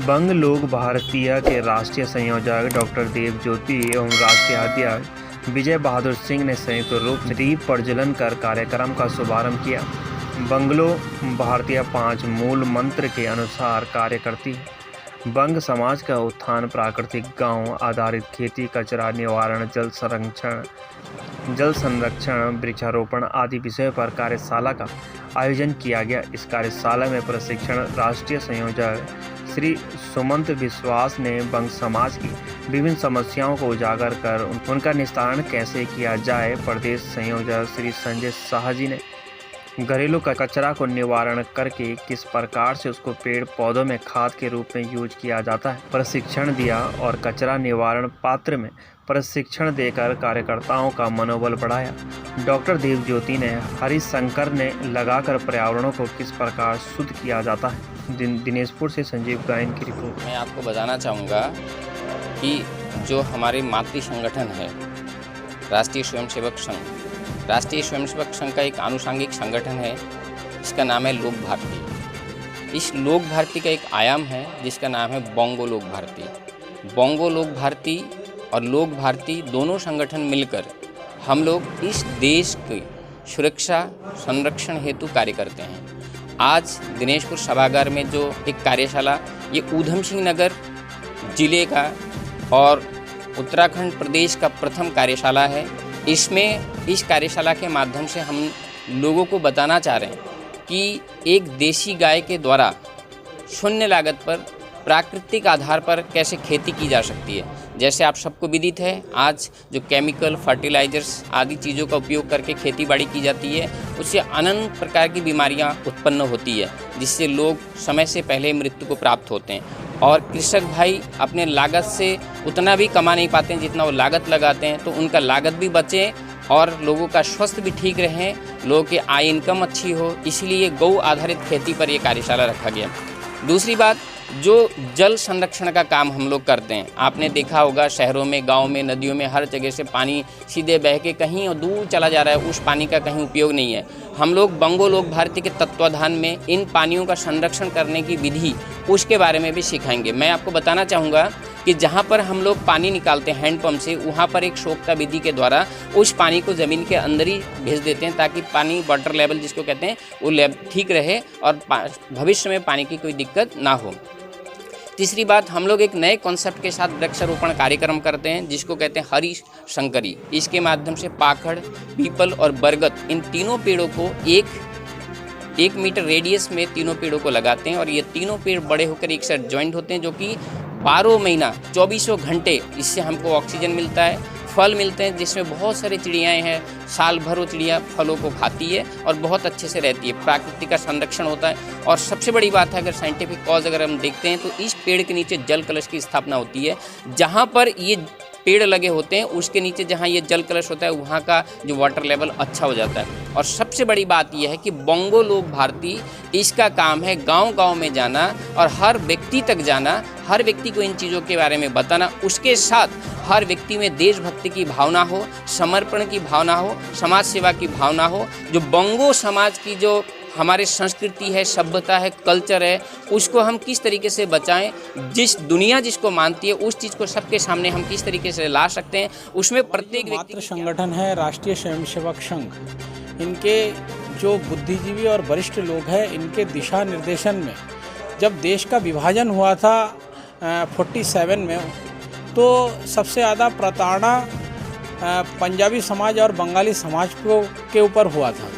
बंग लोक भारतीय के राष्ट्रीय संयोजक डॉक्टर देवज्योति एवं राष्ट्रीय अध्यक्ष विजय बहादुर सिंह ने संयुक्त रूप से दीप प्रज्वलन कर कार्यक्रम का शुभारंभ किया। बंगलो भारतीय 5 मूल मंत्र के अनुसार कार्य करती है। बंग समाज का उत्थान प्राकृतिक गांव आधारित खेती, कचरा निवारण, जल संरक्षण, वृक्षारोपण आदि विषयों पर कार्यशाला का आयोजन किया गया। इस कार्यशाला में प्रशिक्षण राष्ट्रीय संयोजक श्री सुमंत विश्वास ने बंग समाज की विभिन्न समस्याओं को उजागर कर उनका निस्तारण कैसे किया जाए। प्रदेश संयोजक श्री संजय शाह जी ने घरेलू कचरा को निवारण करके किस प्रकार से उसको पेड़ पौधों में खाद के रूप में यूज किया जाता है प्रशिक्षण दिया और कचरा निवारण पात्र में प्रशिक्षण देकर कार्यकर्ताओं का मनोबल बढ़ाया। डॉक्टर देवज्योति ने हरिशंकर ने लगाकर पर्यावरणों को किस प्रकार शुद्ध किया जाता है। दिनेशपुर से संजीव गायन की रिपोर्ट। मैं आपको बताना चाहूँगा कि जो हमारे मातृ संगठन है राष्ट्रीय स्वयंसेवक संघ का एक आनुषंगिक संगठन है, इसका नाम है लोक भारती। इस लोक भारती का एक आयाम है जिसका नाम है बोंगो लोक भारती। बोंगो लोक भारती और लोक भारती दोनों संगठन मिलकर हम लोग इस देश की सुरक्षा संरक्षण हेतु कार्य करते हैं। आज दिनेशपुर सभागार में जो एक कार्यशाला, ये ऊधम सिंह नगर जिले का और उत्तराखंड प्रदेश का प्रथम कार्यशाला है। इसमें इस कार्यशाला के माध्यम से हम लोगों को बताना चाह रहे हैं कि एक देसी गाय के द्वारा शून्य लागत पर प्राकृतिक आधार पर कैसे खेती की जा सकती है। जैसे आप सबको विदित है, आज जो केमिकल फर्टिलाइजर्स आदि चीज़ों का उपयोग करके खेती बाड़ी की जाती है, उससे अनंत प्रकार की बीमारियां उत्पन्न होती है, जिससे लोग समय से पहले मृत्यु को प्राप्त होते हैं। और कृषक भाई अपने लागत से उतना भी कमा नहीं पाते हैं जितना वो लागत लगाते हैं, तो उनका लागत भी बचे और लोगों का स्वास्थ्य भी ठीक रहे, लोगों की आय इनकम अच्छी हो। इसलिए गौ आधारित खेती पर यह कार्यशाला रखा गया। दूसरी बात, जो जल संरक्षण का काम हम लोग करते हैं, आपने देखा होगा शहरों में, गांव में, नदियों में हर जगह से पानी सीधे बह के कहीं और दूर चला जा रहा है, उस पानी का कहीं उपयोग नहीं है। हम लोग बंगो लोक भारती के तत्वाधान में इन पानियों का संरक्षण करने की विधि, उसके बारे में भी सिखाएंगे। मैं आपको बताना चाहूँगा कि जहाँ पर हम लोग पानी निकालते हैं हैंडपम्प से, वहाँ पर एक सोखता विधि के द्वारा उस पानी को ज़मीन के अंदर ही भेज देते हैं, ताकि पानी वाटर लेवल जिसको कहते हैं वो ठीक रहे और भविष्य में पानी की कोई दिक्कत ना हो। तीसरी बात, हम लोग एक नए कॉन्सेप्ट के साथ वृक्षारोपण कार्यक्रम करते हैं जिसको कहते हैं हरी शंकरी। इसके माध्यम से पाखड़, पीपल और बरगद, इन तीनों पेड़ों को एक मीटर रेडियस में तीनों पेड़ों को लगाते हैं और ये तीनों पेड़ बड़े होकर एक साथ ज्वाइंट होते हैं, जो कि 12 महीना 2400 घंटे इससे हमको ऑक्सीजन मिलता है, फल मिलते हैं, जिसमें बहुत सारी चिड़ियाएँ हैं। साल भर वो चिड़िया फलों को खाती है और बहुत अच्छे से रहती है। प्राकृतिक का संरक्षण होता है। और सबसे बड़ी बात है, अगर साइंटिफिक कॉज अगर हम देखते हैं तो इस पेड़ के नीचे जल कलश की स्थापना होती है। जहाँ पर ये पेड़ लगे होते हैं उसके नीचे जहाँ ये जल कलश होता है, वहाँ का जो वाटर लेवल अच्छा हो जाता है। और सबसे बड़ी बात यह है कि बोंगो लोक भारती, इसका काम है गांव-गांव में जाना और हर व्यक्ति तक जाना, हर व्यक्ति को इन चीज़ों के बारे में बताना। उसके साथ हर व्यक्ति में देशभक्ति की भावना हो, समर्पण की भावना हो, समाज सेवा की भावना हो। जो बोंगो समाज की जो हमारे संस्कृति है, सभ्यता है, कल्चर है, उसको हम किस तरीके से बचाएं, जिस दुनिया जिसको मानती है उस चीज़ को सबके सामने हम किस तरीके से ला सकते हैं, उसमें प्रत्येक मातृ संगठन है राष्ट्रीय स्वयंसेवक संघ। इनके जो बुद्धिजीवी और वरिष्ठ लोग हैं, इनके दिशा निर्देशन में जब देश का विभाजन हुआ था 47 में, तो सबसे ज़्यादा प्रताड़ना पंजाबी समाज और बंगाली समाज के ऊपर हुआ था।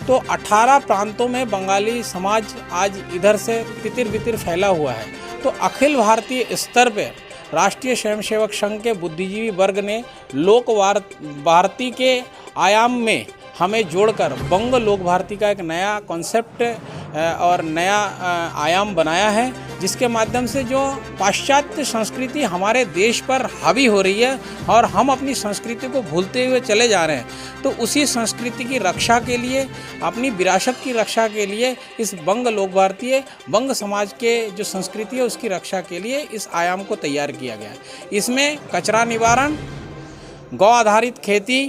तो 18 प्रांतों में बंगाली समाज आज इधर से तितिर बितिर फैला हुआ है। तो अखिल भारतीय स्तर पर राष्ट्रीय स्वयंसेवक संघ के बुद्धिजीवी वर्ग ने लोक भारती के आयाम में हमें जोड़कर बंग लोक भारती का एक नया कॉन्सेप्ट और नया आयाम बनाया है, जिसके माध्यम से जो पाश्चात्य संस्कृति हमारे देश पर हावी हो रही है और हम अपनी संस्कृति को भूलते हुए चले जा रहे हैं, तो उसी संस्कृति की रक्षा के लिए, अपनी विरासत की रक्षा के लिए इस बंग लोक भारतीय बंग समाज के जो संस्कृति है उसकी रक्षा के लिए इस आयाम को तैयार किया गया है। इसमें कचरा निवारण, गौ आधारित खेती,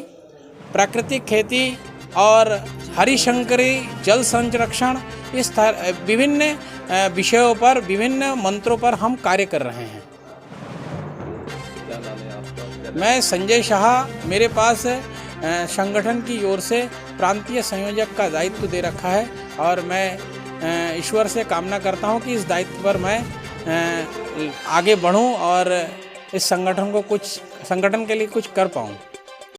प्राकृतिक खेती और हरिशंकरी, जल संरक्षण, इस विभिन्न विषयों पर, विभिन्न मंत्रों पर हम कार्य कर रहे हैं। मैं संजय शाह, मेरे पास संगठन की ओर से प्रांतीय संयोजक का दायित्व दे रखा है और मैं ईश्वर से कामना करता हूं कि इस दायित्व पर मैं आगे बढ़ूं और इस संगठन के लिए कुछ कर पाऊं।